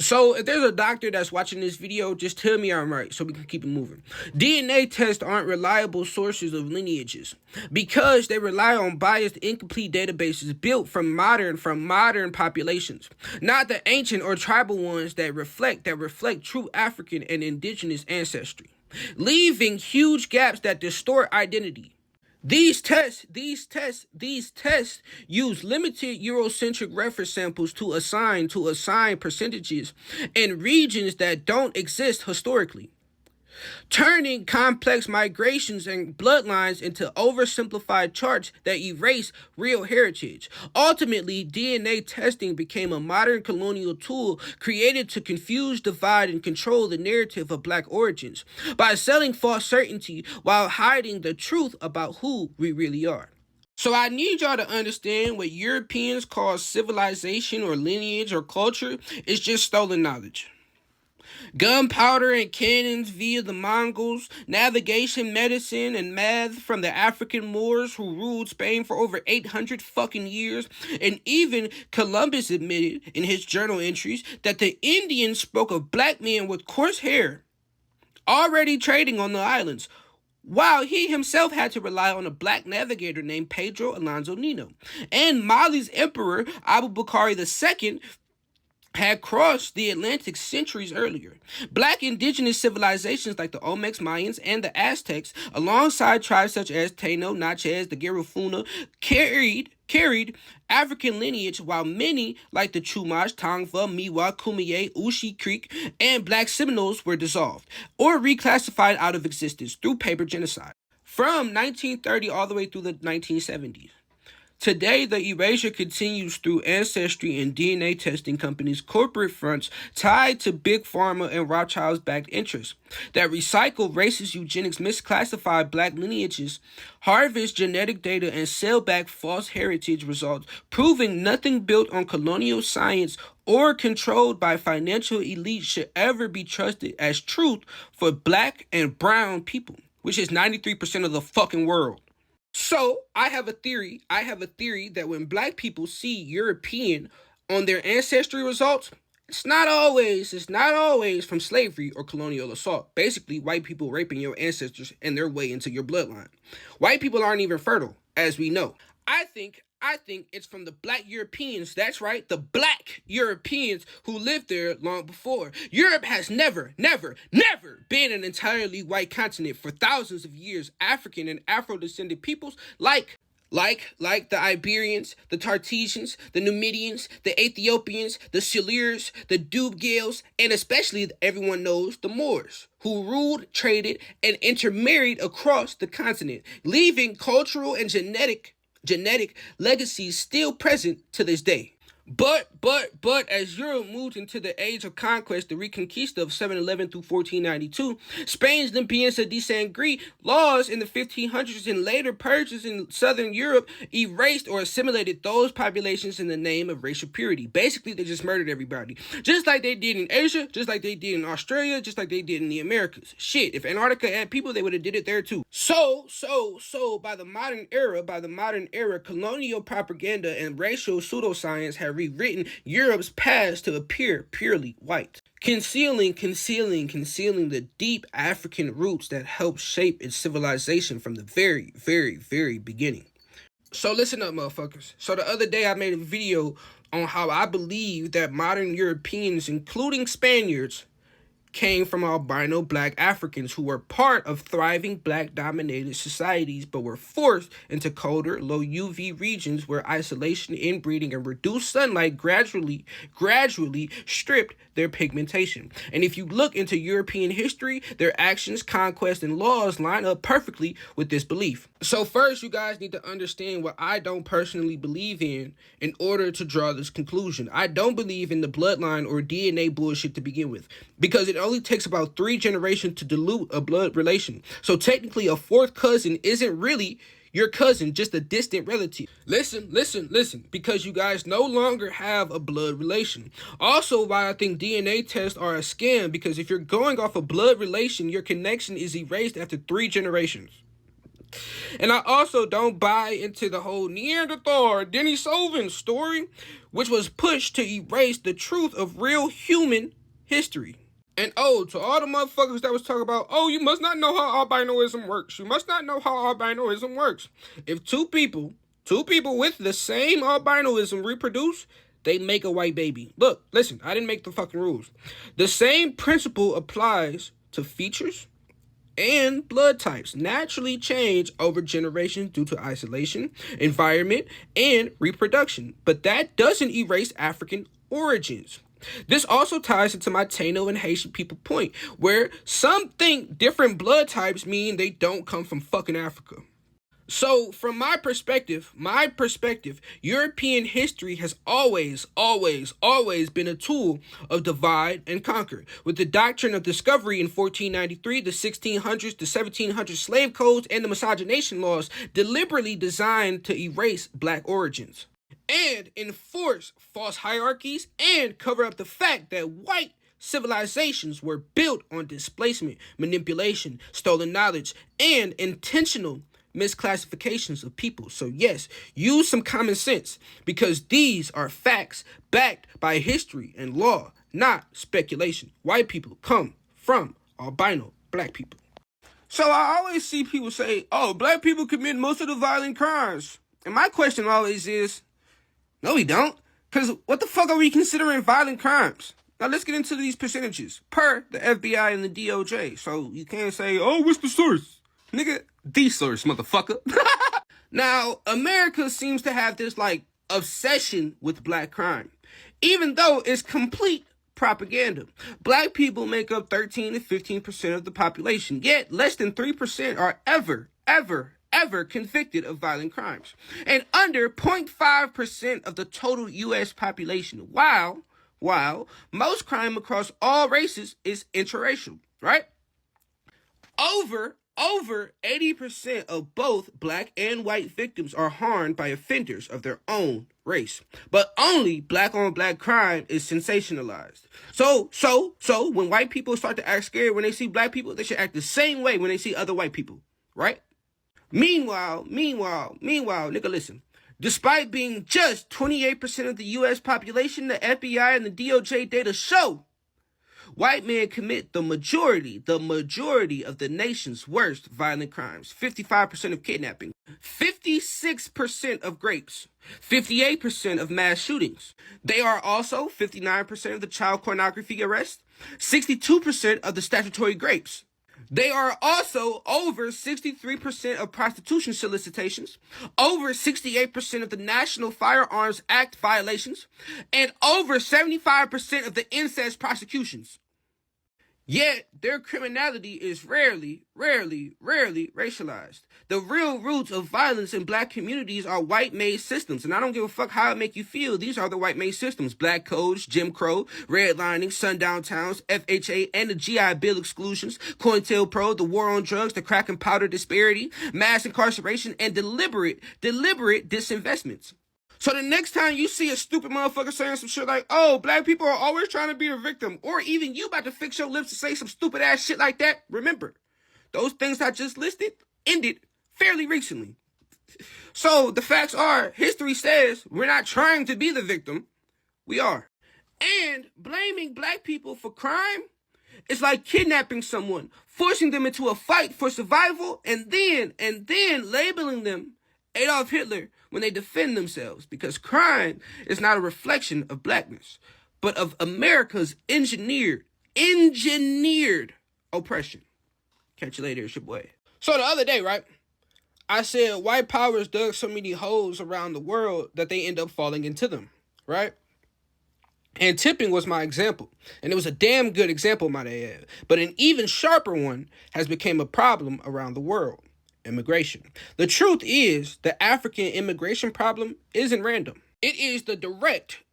So if there's a doctor that's watching this video, just tell me I'm right so we can keep it moving. DNA tests aren't reliable sources of lineages because they rely on biased, incomplete databases built from modern populations, not the ancient or tribal ones that reflect true African and indigenous ancestry, leaving huge gaps that distort identity. These tests use limited Eurocentric reference samples to assign percentages in regions that don't exist historically, turning complex migrations and bloodlines into oversimplified charts that erase real heritage. Ultimately, DNA testing became a modern colonial tool created to confuse, divide, and control the narrative of Black origins by selling false certainty while hiding the truth about who we really are. So I need y'all to understand what Europeans call civilization or lineage or culture is just stolen knowledge. Gunpowder and cannons via the Mongols, navigation, medicine, and math from the African Moors who ruled Spain for over 800 fucking years, and even Columbus admitted in his journal entries that the Indians spoke of black men with coarse hair already trading on the islands, while he himself had to rely on a black navigator named Pedro Alonso Nino. And Mali's emperor, Abubakar II, had crossed the Atlantic centuries earlier. Black indigenous civilizations like the Olmecs, Mayans, and the Aztecs, alongside tribes such as Taino, Natchez, the Garifuna, carried African lineage, while many, like the Chumash, Tongva, Miwa, Kumeyaay, Ushi Creek, and Black Seminoles were dissolved or reclassified out of existence through paper genocide. From 1930 all the way through the 1970s. Today, the erasure continues through ancestry and DNA testing companies' corporate fronts tied to Big Pharma and Rothschild's-backed interests that recycle racist eugenics, misclassify black lineages, harvest genetic data, and sell back false heritage results, proving nothing built on colonial science or controlled by financial elites should ever be trusted as truth for black and brown people, which is 93% of the fucking world. So, I have a theory that when black people see European on their ancestry results, it's not always from slavery or colonial assault. Basically, white people raping your ancestors and their way into your bloodline. White people aren't even fertile, as we know. I think it's from the black Europeans, that's right, the black Europeans who lived there long before. Europe has never been an entirely white continent for thousands of years. African and Afro-descended peoples like the Iberians, the Tartessians, the Numidians, the Ethiopians, the Silures, the Dubgales, and especially everyone knows the Moors, who ruled, traded, and intermarried across the continent, leaving cultural and genetic legacies still present to this day. But as Europe moved into the age of conquest, the Reconquista of 711 through 1492, Spain's Limpieza de Sangre laws in the 1500s and later purges in southern Europe erased or assimilated those populations in the name of racial purity. Basically, they just murdered everybody. Just like they did in Asia, just like they did in Australia, just like they did in the Americas. Shit, if Antarctica had people, they would have did it there too. So, by the modern era, colonial propaganda and racial pseudoscience have rewritten Europe's past to appear purely white, concealing the deep African roots that helped shape its civilization from the very, very, very beginning. So listen up, motherfuckers. So the other day I made a video on how I believe that modern Europeans, including Spaniards, came from albino black Africans who were part of thriving black-dominated societies but were forced into colder, low UV regions where isolation, inbreeding, and reduced sunlight gradually stripped their pigmentation. And if you look into European history, their actions, conquests, and laws line up perfectly with this belief. So first, you guys need to understand what I don't personally believe in order to draw this conclusion. I don't believe in the bloodline or DNA bullshit to begin with, because it only takes about 3 generations to dilute a blood relation. So technically, a fourth cousin isn't really your cousin, just a distant relative. Listen, because you guys no longer have a blood relation. Also, why I think DNA tests are a scam, because if you're going off a blood relation, your connection is erased after 3 generations. And I also don't buy into the whole Neanderthal or Denisovans story, which was pushed to erase the truth of real human history. And oh, to all the motherfuckers that was talking about, oh, you must not know how albinism works. You must not know how albinism works. If two people with the same albinism reproduce, they make a white baby. Look, listen, I didn't make the fucking rules. The same principle applies to features and blood types naturally change over generations due to isolation, environment, and reproduction. But that doesn't erase African origins. This also ties into my Taino and Haitian people point, where some think different blood types mean they don't come from fucking Africa. So, from my perspective, European history has always been a tool of divide and conquer. With the doctrine of discovery in 1493, the 1600s, the 1700s slave codes, and the miscegenation laws deliberately designed to erase black origins and enforce false hierarchies and cover up the fact that white civilizations were built on displacement, manipulation, stolen knowledge, and intentional misclassifications of people. So yes, use some common sense, because these are facts backed by history and law, not speculation. White people come from albino black people. So I always see people say, oh, black people commit most of the violent crimes. And my question always is, no, we don't. Because what the fuck are we considering violent crimes? Now let's get into these percentages per the FBI and the DOJ. So you can't say, oh, what's the source? Nigga, the source, motherfucker. Now, America seems to have this, obsession with black crime, even though it's complete propaganda. Black people make up 13 to 15% of the population, yet less than 3% are ever convicted of violent crimes, and under 0.5% of the total U.S. population, while most crime across all races is interracial, right? Over 80% of both black and white victims are harmed by offenders of their own race. But only black on black crime is sensationalized. So when white people start to act scared when they see black people, they should act the same way when they see other white people, right? Meanwhile, nigga, listen. Despite being just 28% of the U.S. population, the FBI and the DOJ data show white men commit the majority of the nation's worst violent crimes. 55% of kidnapping, 56% of rapes, 58% of mass shootings. They are also 59% of the child pornography arrests, 62% of the statutory rapes. They are also over 63% of prostitution solicitations, over 68% of the National Firearms Act violations, and over 75% of the incest prosecutions. Yet, their criminality is rarely racialized. The real roots of violence in black communities are white-made systems, and I don't give a fuck how it make you feel. These are the white-made systems. Black codes, Jim Crow, redlining, sundown towns, FHA, and the GI Bill exclusions, COINTELPRO, the war on drugs, the crack and powder disparity, mass incarceration, and deliberate disinvestments. So the next time you see a stupid motherfucker saying some shit like, oh, black people are always trying to be a victim, or even you about to fix your lips to say some stupid ass shit like that, remember, those things I just listed ended fairly recently. So the facts are, history says we're not trying to be the victim, we are. And blaming black people for crime is like kidnapping someone, forcing them into a fight for survival, and then labeling them Adolf Hitler when they defend themselves, because crime is not a reflection of blackness, but of America's engineered oppression. Catch you later, it's your boy. So the other day, right, I said white powers dug so many holes around the world that they end up falling into them, right? And tipping was my example, and it was a damn good example, might I add. But an even sharper one has become a problem around the world. Immigration. The truth is, the African immigration problem isn't random. It is the direct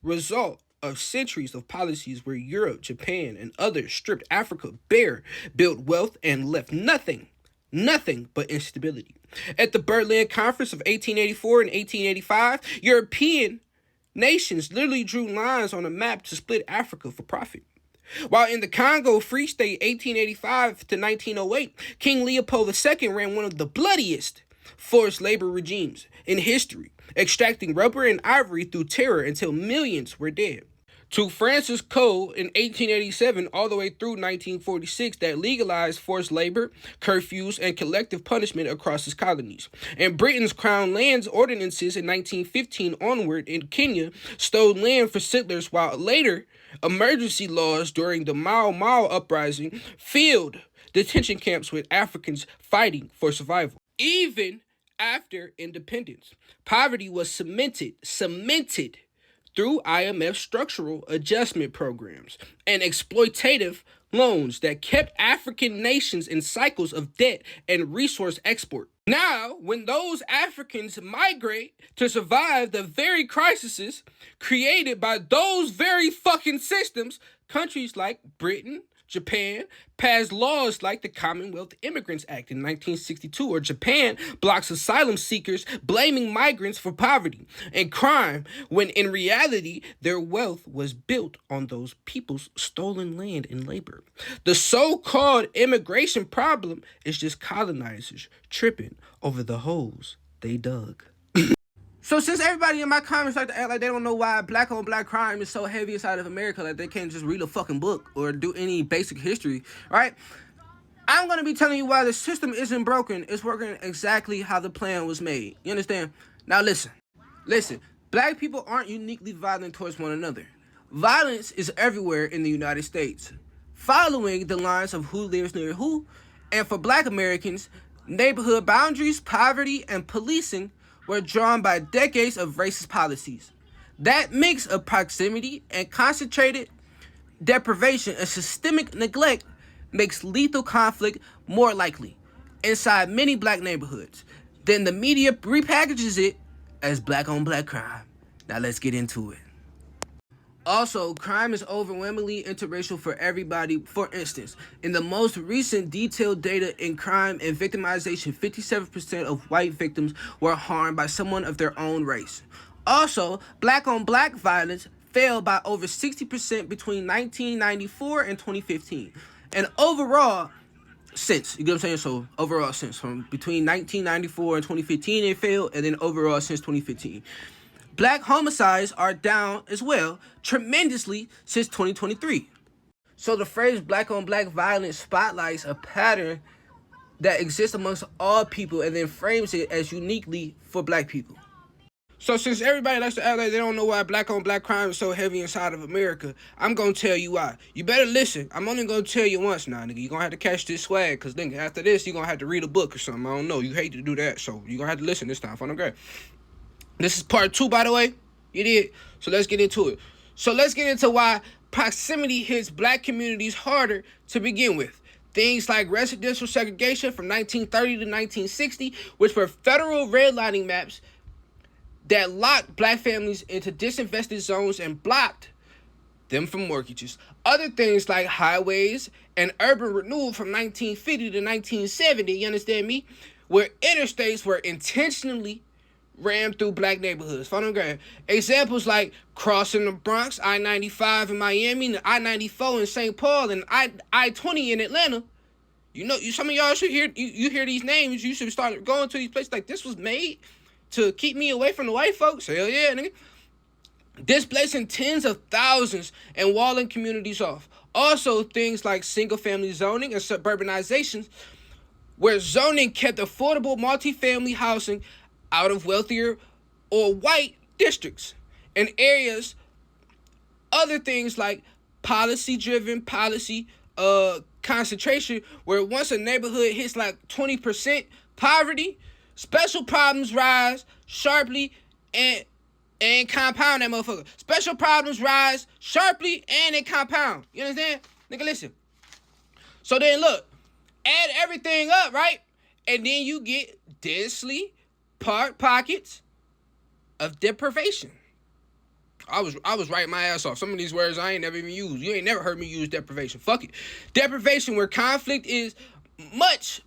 result of centuries of policies where Europe, Japan, and others stripped Africa bare, built wealth, and left nothing but instability. At the Berlin Conference of 1884 and 1885, European nations literally drew lines on a map to split Africa for profit. While in the Congo Free State 1885 to 1908, King Leopold II ran one of the bloodiest forced labor regimes in history, extracting rubber and ivory through terror until millions were dead. To Francis Cole in 1887 all the way through 1946 that legalized forced labor, curfews, and collective punishment across his colonies. And Britain's Crown Lands Ordinances in 1915 onward in Kenya stole land for settlers, while later emergency laws during the Mau Mau uprising filled detention camps with Africans fighting for survival. Even after independence, poverty was cemented through IMF structural adjustment programs and exploitative loans that kept African nations in cycles of debt and resource export. Now, when those Africans migrate to survive the very crises created by those very fucking systems, countries like Britain, Japan passed laws like the Commonwealth Immigrants Act in 1962, or Japan blocks asylum seekers blaming migrants for poverty and crime, when in reality their wealth was built on those people's stolen land and labor. The so-called immigration problem is just colonizers tripping over the holes they dug. So since everybody in my comments like to act like they don't know why black on black crime is so heavy inside of America, like they can't just read a fucking book or do any basic history, right? I'm going to be telling you why the system isn't broken. It's working exactly how the plan was made. You understand? Now listen. Black people aren't uniquely violent towards one another. Violence is everywhere in the United States, following the lines of who lives near who. And for black Americans, neighborhood boundaries, poverty, and policing were drawn by decades of racist policies. That mix of proximity and concentrated deprivation and systemic neglect makes lethal conflict more likely inside many black neighborhoods. Then the media repackages it as black on black crime. Now let's get into it. Also, crime is overwhelmingly interracial for everybody. For instance, in the most recent detailed data in crime and victimization, 57% of white victims were harmed by someone of their own race. Also, black on black violence fell by over 60% between 1994 and 2015. And overall, since, you get what I'm saying? So, overall, since from between 1994 and 2015, it fell, and then overall since 2015. Black homicides are down as well, tremendously, since 2023. So the phrase black on black violence spotlights a pattern that exists amongst all people and then frames it as uniquely for black people. So since everybody likes to act like they don't know why black on black crime is so heavy inside of America, I'm going to tell you why. You better listen. I'm only going to tell you once now, nigga. You're going to have to catch this swag, because nigga, after this, you're going to have to read a book or something. I don't know. You hate to do that, so you're going to have to listen this time. Fun, great. This is part 2, by the way. You did. So let's get into it. So let's get into why proximity hits black communities harder to begin with. Things like residential segregation from 1930 to 1960, which were federal redlining maps that locked black families into disinvested zones and blocked them from mortgages. Other things like highways and urban renewal from 1950 to 1970, you understand me? Where interstates were intentionally rammed through black neighborhoods. Examples like crossing the Bronx, I-95 in Miami, and I-94 in St. Paul, and I-20 in Atlanta. You know, some of y'all should hear, you hear these names, you should start going to these places like, this was made to keep me away from the white folks. Hell yeah, nigga. Displacing tens of thousands and walling communities off. Also, things like single-family zoning and suburbanizations, where zoning kept affordable multifamily housing out of wealthier or white districts and areas. Other things like policy concentration, where once a neighborhood hits like 20% poverty, special problems rise sharply and compound that motherfucker. Special problems rise sharply and they compound. You understand? Nigga, listen. So then look, add everything up, right? And then you get densely pockets of deprivation. I was writing my ass off. Some of these words I ain't never even used. You ain't never heard me use deprivation. Fuck it. Deprivation, where conflict is much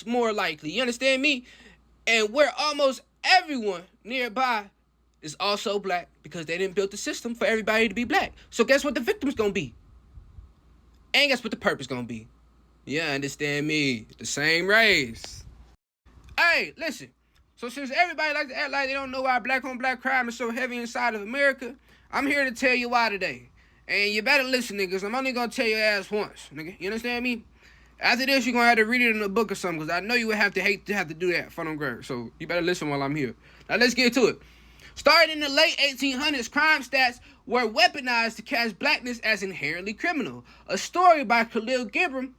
more likely. You understand me? And where almost everyone nearby is also black because they didn't build the system for everybody to be black. So guess what the victim's gonna be? And guess what the purpose gonna be? Yeah, understand me. The same race. Hey, listen. So since everybody like to act like they don't know why black on black crime is so heavy inside of America, I'm here to tell you why today. And you better listen, niggas. I'm only gonna tell your ass once, nigga. You understand me? After this, you're gonna have to read it in a book or something, because I know you would have to hate to have to do that for them girls. So you better listen while I'm here. Now let's get to it. Starting in the late 1800s, crime stats were weaponized to cast blackness as inherently criminal. A story by Khalil Gibran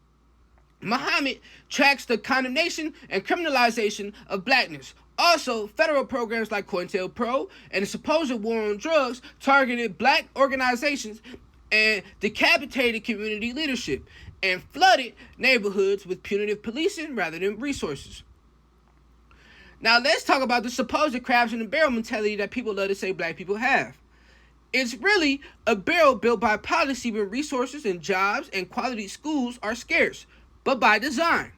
Muhammad tracks the condemnation and criminalization of blackness. Also, federal programs like COINTELPRO and the supposed war on drugs targeted black organizations and decapitated community leadership and flooded neighborhoods with punitive policing rather than resources. Now let's talk about the supposed crabs in the barrel mentality that people love to say black people have. It's really a barrel built by policy when resources and jobs and quality schools are scarce, but by design.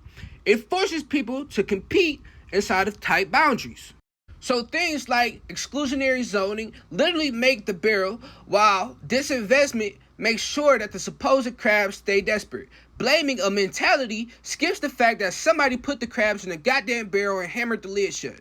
It forces people to compete inside of tight boundaries. So things like exclusionary zoning literally make the barrel, while disinvestment makes sure that the supposed crabs stay desperate. Blaming a mentality skips the fact that somebody put the crabs in the goddamn barrel and hammered the lid shut.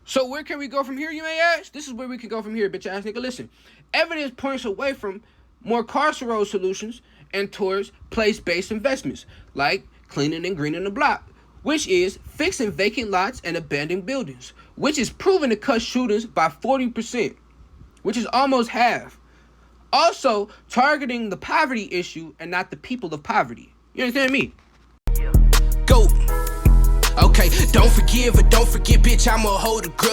So where can we go from here, you may ask? This is where we can go from here, bitch ass nigga. Listen, evidence points away from more carceral solutions and towards place-based investments, like cleaning and greening the block, which is fixing vacant lots and abandoned buildings, which is proven to cut shootings by 40%, which is almost half. Also, targeting the poverty issue and not the people of poverty. You understand me? Go. Okay, don't forgive or don't forget, bitch, I'ma hold a grudge.